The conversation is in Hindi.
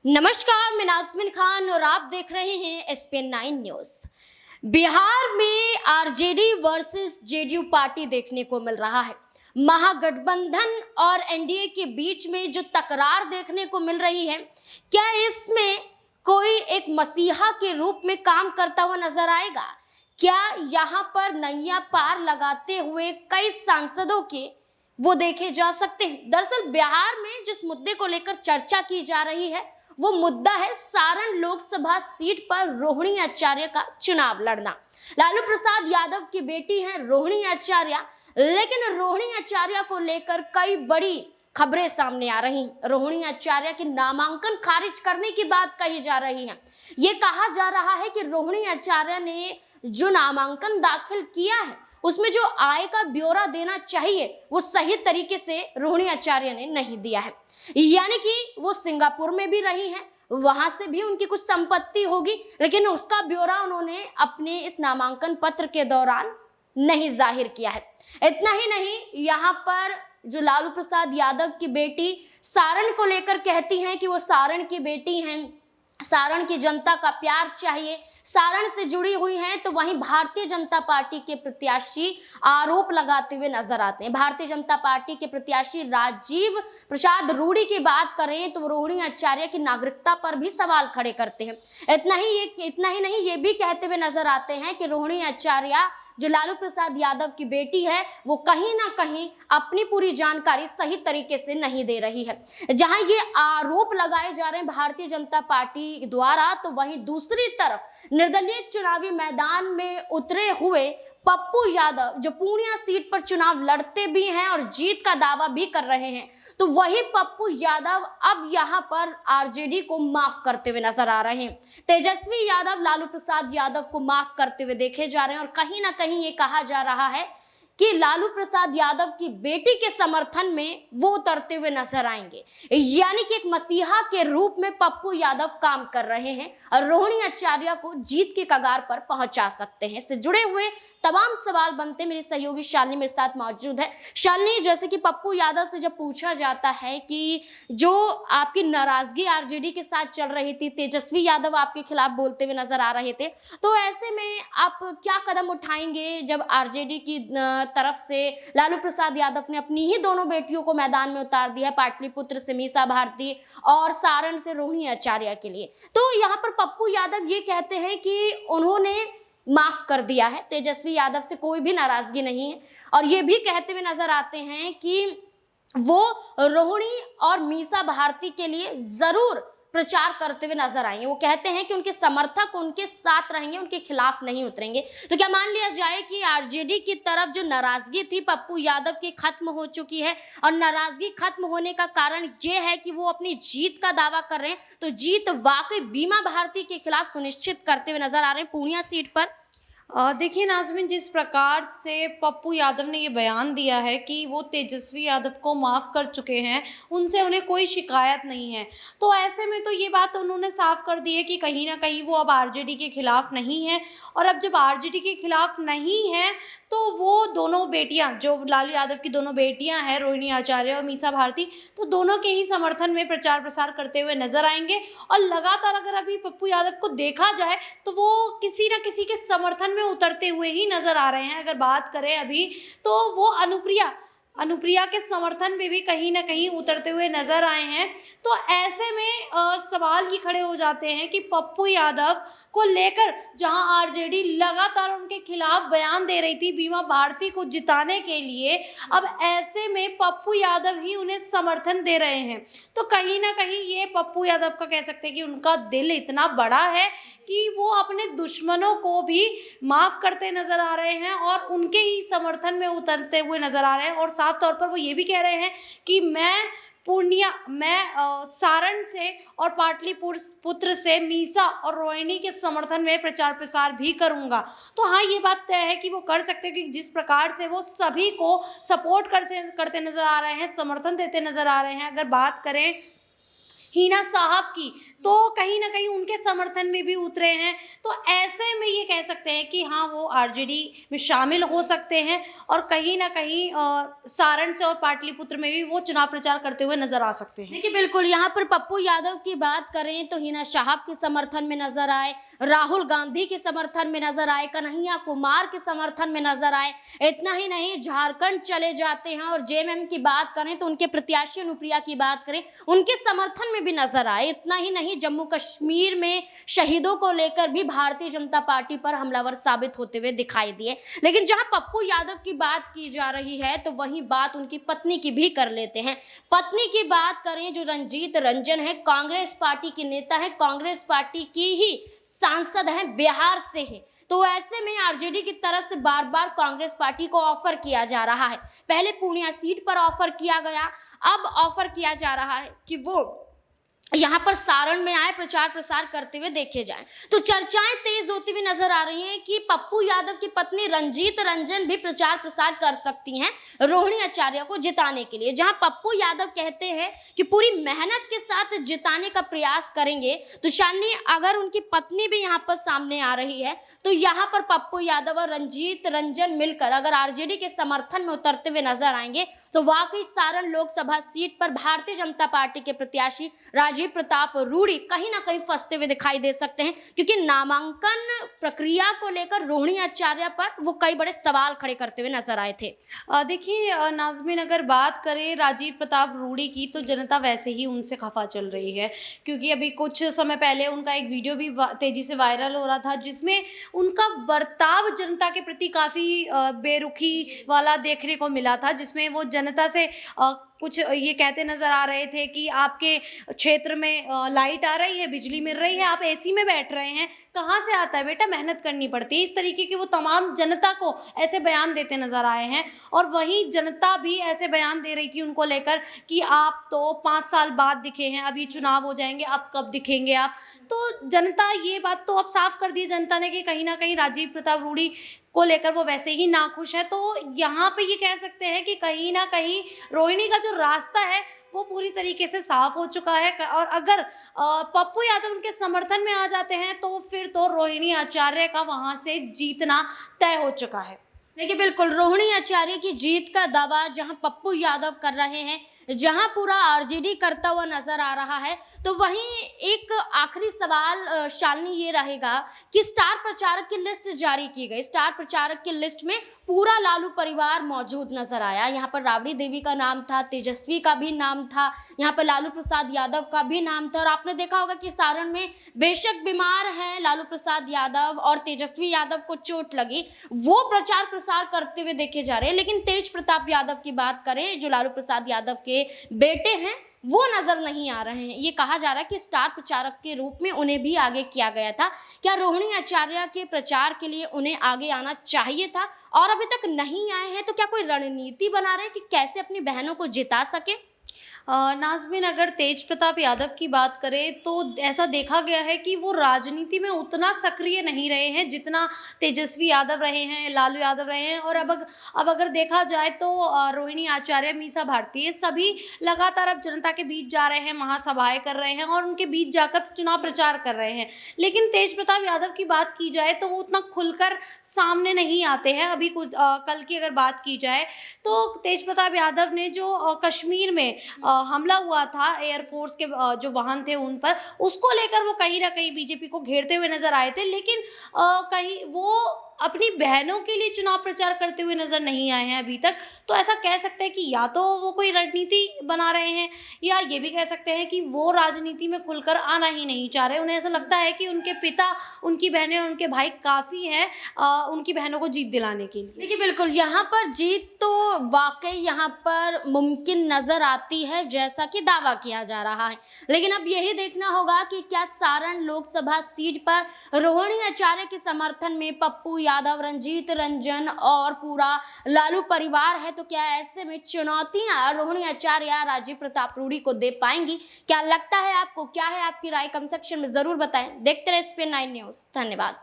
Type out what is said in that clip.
नमस्कार, मैं नाज़मीन खान और आप देख रहे हैं एसपीएन 9 न्यूज। बिहार में आरजेडी वर्सेस जेडीयू पार्टी देखने को मिल रहा है। महागठबंधन और एनडीए के बीच में जो तकरार देखने को मिल रही है, क्या इसमें कोई एक मसीहा के रूप में काम करता हुआ नजर आएगा? क्या यहाँ पर नैया पार लगाते हुए कई सांसदों के वो देखे जा सकते हैं? दरअसल बिहार में जिस मुद्दे को लेकर चर्चा की जा रही है, वो मुद्दा है सारण लोकसभा सीट पर रोहिणी आचार्य का चुनाव लड़ना। लालू प्रसाद यादव की बेटी है रोहिणी आचार्य, लेकिन रोहिणी आचार्य को लेकर कई बड़ी खबरें सामने आ रही हैं। रोहिणी आचार्य के नामांकन खारिज करने की बात कही जा रही है। ये कहा जा रहा है कि रोहिणी आचार्य ने जो नामांकन दाखिल किया है, उसमें जो आय का ब्यौरा देना चाहिए वो सही तरीके से रोहिणी आचार्य ने नहीं दिया है। यानी कि वो सिंगापुर में भी रही हैं, वहां से भी उनकी कुछ संपत्ति होगी, लेकिन उसका ब्यौरा उन्होंने अपने इस नामांकन पत्र के दौरान नहीं जाहिर किया है। इतना ही नहीं, यहाँ पर जो लालू प्रसाद यादव की बेटी सारण को लेकर कहती हैं कि वो सारण की बेटी हैं, सारण की जनता का प्यार चाहिए, सारण से जुड़ी हुई हैं, तो वहीं भारतीय जनता पार्टी के प्रत्याशी आरोप लगाते हुए नजर आते हैं। भारतीय जनता पार्टी के प्रत्याशी राजीव प्रसाद रूडी की बात करें तो रोहिणी आचार्य की नागरिकता पर भी सवाल खड़े करते हैं। इतना ही नहीं, ये भी कहते हुए नजर आते हैं कि रोहिणी आचार्य जो लालू प्रसाद यादव की बेटी है, वो कहीं ना कहीं अपनी पूरी जानकारी सही तरीके से नहीं दे रही है। जहां ये आरोप लगाए जा रहे हैं भारतीय जनता पार्टी द्वारा, तो वहीं दूसरी तरफ निर्दलीय चुनावी मैदान में उतरे हुए पप्पू यादव जो पूर्णिया सीट पर चुनाव लड़ते भी हैं और जीत का दावा भी कर रहे हैं, तो वही पप्पू यादव अब यहाँ पर आरजेडी को माफ करते हुए नजर आ रहे हैं। तेजस्वी यादव लालू प्रसाद यादव को माफ करते हुए देखे जा रहे हैं और कहीं ना कहीं ये कहा जा रहा है कि लालू प्रसाद यादव की बेटी के समर्थन में वो उतरते हुए नजर आएंगे। यानी कि एक मसीहा के रूप में पप्पू यादव काम कर रहे हैं और रोहिणी आचार्य को जीत के कगार पर पहुंचा सकते हैं। इससे जुड़े हुए तमाम सवाल बनते, मेरी सहयोगी शालिनी मेरे साथ मौजूद है। शालिनी, जैसे कि पप्पू यादव से जब पूछा जाता है कि जो आपकी नाराजगी आरजेडी के साथ चल रही थी, तेजस्वी यादव आपके खिलाफ बोलते हुए नजर आ रहे थे, तो ऐसे में आप क्या कदम उठाएंगे जब आरजेडी की तरफ से लालू प्रसाद यादव ने अपनी ही दोनों बेटियों को मैदान में उतार दिया है, पाटलिपुत्र से मीसा भारती और सारण से रोहिणी आचार्य के लिए? तो यहाँ पर पप्पू यादव ये कहते हैं कि उन्होंने माफ कर दिया है, तेजस्वी यादव से कोई भी नाराजगी नहीं है, और ये भी कहते हुए नजर आते हैं कि वो रोहिणी और मीसा भारती के लिए जरूर प्रचार करते हुए नजर आएंगे। वो कहते हैं कि उनके समर्थक उनके साथ रहेंगे, उनके खिलाफ नहीं उतरेंगे। तो क्या मान लिया जाए कि आरजेडी की तरफ जो नाराजगी थी पप्पू यादव की खत्म हो चुकी है, और नाराजगी खत्म होने का कारण ये है कि वो अपनी जीत का दावा कर रहे हैं, तो जीत वाकई बीमा भारती के खिलाफ सुनिश्चित करते हुए नजर आ रहे हैं पूर्णिया सीट पर? देखिए नाज़मीन, जिस प्रकार से पप्पू यादव ने ये बयान दिया है कि वो तेजस्वी यादव को माफ़ कर चुके हैं, उनसे उन्हें कोई शिकायत नहीं है, तो ऐसे में तो ये बात उन्होंने साफ कर दी है कि कहीं ना कहीं वो अब आरजेडी के खिलाफ नहीं है। और अब जब आरजेडी के खिलाफ नहीं है, तो वो दोनों बेटियां, जो लालू यादव की दोनों बेटियां हैं, रोहिणी आचार्य और मीसा भारती, तो दोनों के ही समर्थन में प्रचार प्रसार करते हुए नजर आएंगे। और लगातार अगर अभी पप्पू यादव को देखा जाए तो वो किसी न किसी के समर्थन में उतरते हुए ही नजर आ रहे हैं। अगर बात करें अभी, तो वो अनुप्रिया के समर्थन में भी कहीं ना कहीं उतरते हुए नजर आए हैं। तो ऐसे में सवाल ये खड़े हो जाते हैं कि पप्पू यादव को लेकर जहां आरजेडी लगातार उनके खिलाफ बयान दे रही थी बीमा भारती को जिताने के लिए, अब ऐसे में पप्पू यादव ही उन्हें समर्थन दे रहे हैं। तो कहीं ना कहीं ये पप्पू यादव का कह सकते हैं कि उनका दिल इतना बड़ा है कि वो अपने दुश्मनों को भी माफ़ करते नज़र आ रहे हैं और उनके ही समर्थन में उतरते हुए नज़र आ रहे हैं। और साफ तौर पर वो ये भी कह रहे हैं कि मैं सारण से और पाटलिपुत्र से मीसा और रोहिणी के समर्थन में प्रचार प्रसार भी करूंगा। तो हाँ, ये बात तय है कि वो कर सकते हैं कि जिस प्रकार से वो सभी को सपोर्ट करते नज़र आ रहे हैं, समर्थन देते नज़र आ रहे हैं। अगर बात करें हिना साहब की, तो कहीं ना कहीं उनके समर्थन में भी उतरे हैं। तो ऐसे में ये कह सकते हैं कि हाँ, वो आरजेडी में शामिल हो सकते हैं और कहीं ना कहीं सारण से और पाटलिपुत्र में भी वो चुनाव प्रचार करते हुए नजर आ सकते हैं। देखिए बिल्कुल, यहाँ पर पप्पू यादव की बात करें तो हिना साहब के समर्थन में नजर आए, राहुल गांधी के समर्थन में नजर आए, कन्हैया कुमार के समर्थन में नजर आए। इतना ही नहीं, झारखंड चले जाते हैं और जेएमएम की बात करें तो उनके प्रत्याशी अनुप्रिया की बात करें, उनके समर्थन में भी नजर आए। इतना ही नहीं, जम्मू कश्मीर में शहीदों को लेकर भी भारतीय जनता पार्टी पर हमलावर साबित होते हुए दिखाई दिए। लेकिन जहां पप्पू यादव की बात की जा रही है तो वहीं बात उनकी पत्नी की भी कर लेते हैं। पत्नी की बात करें जो रंजीत रंजन है, कांग्रेस पार्टी की नेता है, कांग्रेस पार्टी की ही सांसद है, बिहार से है। तो ऐसे में आरजेडी की तरफ से बार बार कांग्रेस पार्टी को ऑफर किया जा रहा है। पहले पूर्णिया सीट पर ऑफर किया गया, अब ऑफर किया जा रहा है कि वो यहाँ पर सारण में आए, प्रचार प्रसार करते हुए देखे जाएं। तो चर्चाएं तेज होती हुई नजर आ रही हैं कि पप्पू यादव की पत्नी रंजीत रंजन भी प्रचार प्रसार कर सकती हैं रोहिणी आचार्य को जिताने के लिए। जहां पप्पू यादव कहते हैं कि पूरी मेहनत के साथ जिताने का प्रयास करेंगे, तो शानी अगर उनकी पत्नी भी यहाँ पर सामने आ रही है तो यहाँ पर पप्पू यादव और रंजीत रंजन मिलकर अगर आरजेडी के समर्थन में उतरते हुए नजर आएंगे तो वाकई सारण लोकसभा सीट पर भारतीय जनता पार्टी के प्रत्याशी राजीव प्रताप रूडी कहीं ना कहीं फंसते हुए दिखाई दे सकते हैं, क्योंकि नामांकन प्रक्रिया को लेकर रोहिणी आचार्य पर वो कई बड़े सवाल खड़े करते हुए नजर आए थे। देखिए नाज़मीन, अगर बात करें राजीव प्रताप रूडी की तो जनता वैसे ही उनसे खफा चल रही है, क्योंकि अभी कुछ समय पहले उनका एक वीडियो भी तेजी से वायरल हो रहा था जिसमें उनका बर्ताव जनता के प्रति काफ़ी बेरुखी वाला देखने को मिला था, जिसमें वो जनता से कुछ ये कहते नज़र आ रहे थे कि आपके क्षेत्र में लाइट आ रही है, बिजली मिल रही है, आप एसी में बैठ रहे हैं, कहाँ से आता है बेटा, मेहनत करनी पड़ती है। इस तरीके के वो तमाम जनता को ऐसे बयान देते नज़र आए हैं। और वहीं जनता भी ऐसे बयान दे रही थी उनको लेकर कि आप तो 5 साल बाद दिखे हैं, अभी चुनाव हो जाएंगे, अब कब दिखेंगे आप। तो जनता, ये बात तो अब साफ कर दी जनता ने कि कहीं ना कहीं राजीव प्रताप रूडी को लेकर वो वैसे ही नाखुश है। तो यहाँ पे ये कह सकते हैं कि कहीं ना कहीं रोहिणी का जो रास्ता है वो पूरी तरीके से साफ हो चुका है। और अगर पप्पू यादव उनके समर्थन में आ जाते हैं तो फिर तो रोहिणी आचार्य का वहाँ से जीतना तय हो चुका है। देखिए बिल्कुल, रोहिणी आचार्य की जीत का दावा जहां पप्पू यादव कर रहे हैं, जहां पूरा आरजेडी करता हुआ नजर आ रहा है, तो वहीं एक आखिरी सवाल शालिनी ये रहेगा कि स्टार प्रचारक की लिस्ट जारी की गई। स्टार प्रचारक की लिस्ट में पूरा लालू परिवार मौजूद नजर आया। यहाँ पर राबड़ी देवी का नाम था, तेजस्वी का भी नाम था, यहाँ पर लालू प्रसाद यादव का भी नाम था। और आपने देखा होगा कि सारण में बेशक बीमार हैं लालू प्रसाद यादव और तेजस्वी यादव को चोट लगी, वो प्रचार प्रसार करते हुए देखे जा रहे हैं। लेकिन तेज प्रताप यादव की बात करें जो लालू प्रसाद यादव के बेटे हैं, वो नजर नहीं आ रहे हैं। ये कहा जा रहा है कि स्टार प्रचारक के रूप में उन्हें भी आगे किया गया था। क्या रोहिणी आचार्य के प्रचार के लिए उन्हें आगे आना चाहिए था और अभी तक नहीं आए हैं? तो क्या कोई रणनीति बना रहे हैं कि कैसे अपनी बहनों को जिता सके? नाज़मीन, अगर तेज प्रताप यादव की बात करें तो ऐसा देखा गया है कि वो राजनीति में उतना सक्रिय नहीं रहे हैं जितना तेजस्वी यादव रहे हैं, लालू यादव रहे हैं। और अब अगर देखा जाए तो रोहिणी आचार्य, मीसा भारती, ये सभी लगातार अब जनता के बीच जा रहे हैं, महासभाएं कर रहे हैं और उनके बीच जाकर चुनाव प्रचार कर रहे हैं। लेकिन तेज प्रताप यादव की बात की जाए तो वो उतना खुलकर सामने नहीं आते हैं। अभी कुछ कल की अगर बात की जाए तो तेज प्रताप यादव ने जो कश्मीर में हमला हुआ था एयरफोर्स के जो वाहन थे उन पर, उसको लेकर वो कहीं ना कहीं बीजेपी को घेरते हुए नजर आए थे। लेकिन कहीं वो अपनी बहनों के लिए चुनाव प्रचार करते हुए नजर नहीं आए हैं अभी तक। तो ऐसा कह सकते हैं कि या तो वो कोई रणनीति बना रहे हैं या ये भी कह सकते हैं कि वो राजनीति में खुलकर आना ही नहीं चाह रहे। उन्हें ऐसा लगता है कि उनके पिता, उनकी बहनें और उनके भाई काफ़ी हैं उनकी बहनों को जीत दिलाने के लिए। देखिए बिल्कुल, यहाँ पर जीत तो वाकई यहाँ पर मुमकिन नजर आती है जैसा कि दावा किया जा रहा है। लेकिन अब यही देखना होगा कि क्या सारण लोकसभा सीट पर रोहिणी आचार्य के समर्थन में पप्पू यादव, रंजीत रंजन और पूरा लालू परिवार है, तो क्या ऐसे में चुनौतियां रोहिणी आचार्य, राजीव प्रताप रूडी को दे पाएंगी? क्या लगता है आपको? क्या है आपकी राय? कमेंट सेक्शन में जरूर बताएं। देखते रहे SPN9 न्यूज़। धन्यवाद।